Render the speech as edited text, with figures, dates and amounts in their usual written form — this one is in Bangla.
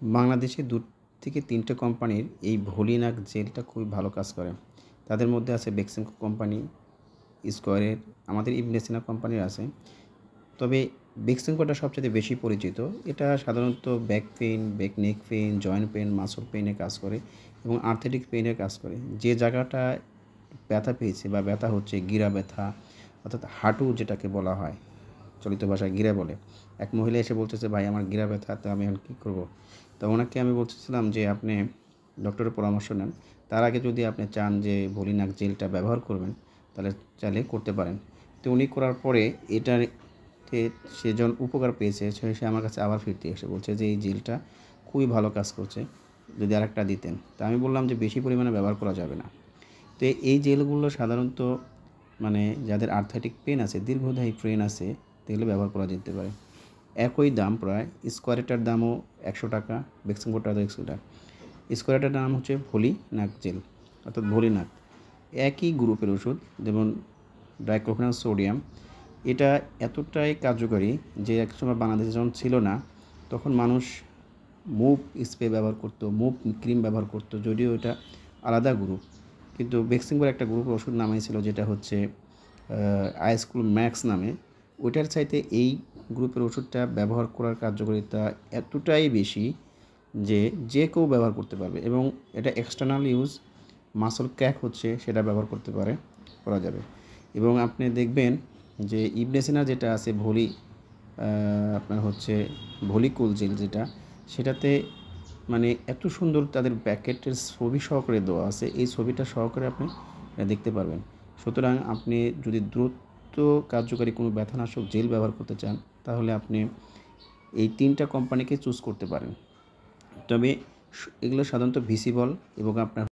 বাংলাদেশে ২ থেকে ৩টে কোম্পানির এই ভলিনাক জেলটা খুবই ভালো কাজ করে। তাদের মধ্যে আছে বেক্সিমকো কোম্পানি, স্কয়ারের, আমাদের ইবনে সিনা কোম্পানির আছে। তবে বেক্সিমকোটা সবচাইতে বেশি পরিচিত। এটা সাধারণত back pain, neck pain, joint pain, muscle পেইনে কাজ করে এবং আর্থ্রাইটিক পেইনে কাজ করে। যে জায়গাটায় ব্যথা পেয়েছে বা ব্যথা হচ্ছে, গিরা ব্যথা অর্থাৎ হাঁটু যেটাকে বলা হয়, চলিত ভাষায় গিরা বলে। এক মহিলা এসে বলতেছে, ভাই আমার গিরা ব্যথা, তো আমি এখন কী করব? তো ওনাকে আমি বলতেছিলাম যে আপনি ডক্টরের পরামর্শ নেন। তার আগে যদি আপনি চান যে ভলিনাক জেলটা ব্যবহার করবেন, তাহলে চাইলে করতে পারেন। তো উনি করার পরে এটাতে সে যখন উপকার পেয়েছে, সে আমার কাছে আবার ফিরতে এসে বলছে যে এই জেলটা খুবই ভালো কাজ করছে, যদি আরেকটা দিতেন। তো আমি বললাম যে বেশি পরিমাণে ব্যবহার করা যাবে না। তো এই জেলগুলো সাধারণত মানে যাদের আর্থ্রাইটিক পেন আছে, দীর্ঘদায়ী পেন আছে, তাহলে ব্যবহার করা যেতে পারে। একই দাম প্রায়। স্কোয়ারেটার দামও ৳১০০, বেক্সিমকোটারও ৳১০০। স্কোয়ারেটার নাম হচ্ছে ভলিনাক জেল অর্থাৎ ভলিনাক। একই গ্রুপের ওষুধ, যেমন ডাইক্লোফেনাক সোডিয়াম। এটা এতটাই কার্যকরী যে একসময় বাংলাদেশে যখন ছিল না, তখন মানুষ মুভ স্প্রে ব্যবহার করতো, মুভ ক্রিম ব্যবহার করতো, যদিও এটা আলাদা গ্রুপ। কিন্তু বেক্সিমকোর একটা গ্রুপের ওষুধ নামাই ছিল, যেটা হচ্ছে আইসক্লু ম্যাক্স নামে। ওইটার চাইতে এই গ্রুপের ওষুধটা ব্যবহার করার কার্যকারিতা এতটাই বেশি যে কেউ ব্যবহার করতে পারবে এবং এটা এক্সটার্নাল ইউজ, মাসল ক্র্যাক হচ্ছে সেটা ব্যবহার করা যাবে। এবং আপনি দেখবেন যে ইবনে সিনা যেটা আছে আপনার হচ্ছে ভলিকুল জেল যেটা, সেটাতে মানে এত সুন্দর তাদের প্যাকেটের ছবি সহকারে দেওয়া আছে, এই ছবিটা সহকারে আপনি দেখতে পারবেন। সুতরাং আপনি যদি দ্রুত কার্যকারী কোনো ব্যথানাশক জেল ব্যবহার করতে চান, তাহলে আপনি এই ৩টা কোম্পানিকে চুজ করতে পারেন। তবে এগুলো সাধারণত ভিসিবল এবং আপনার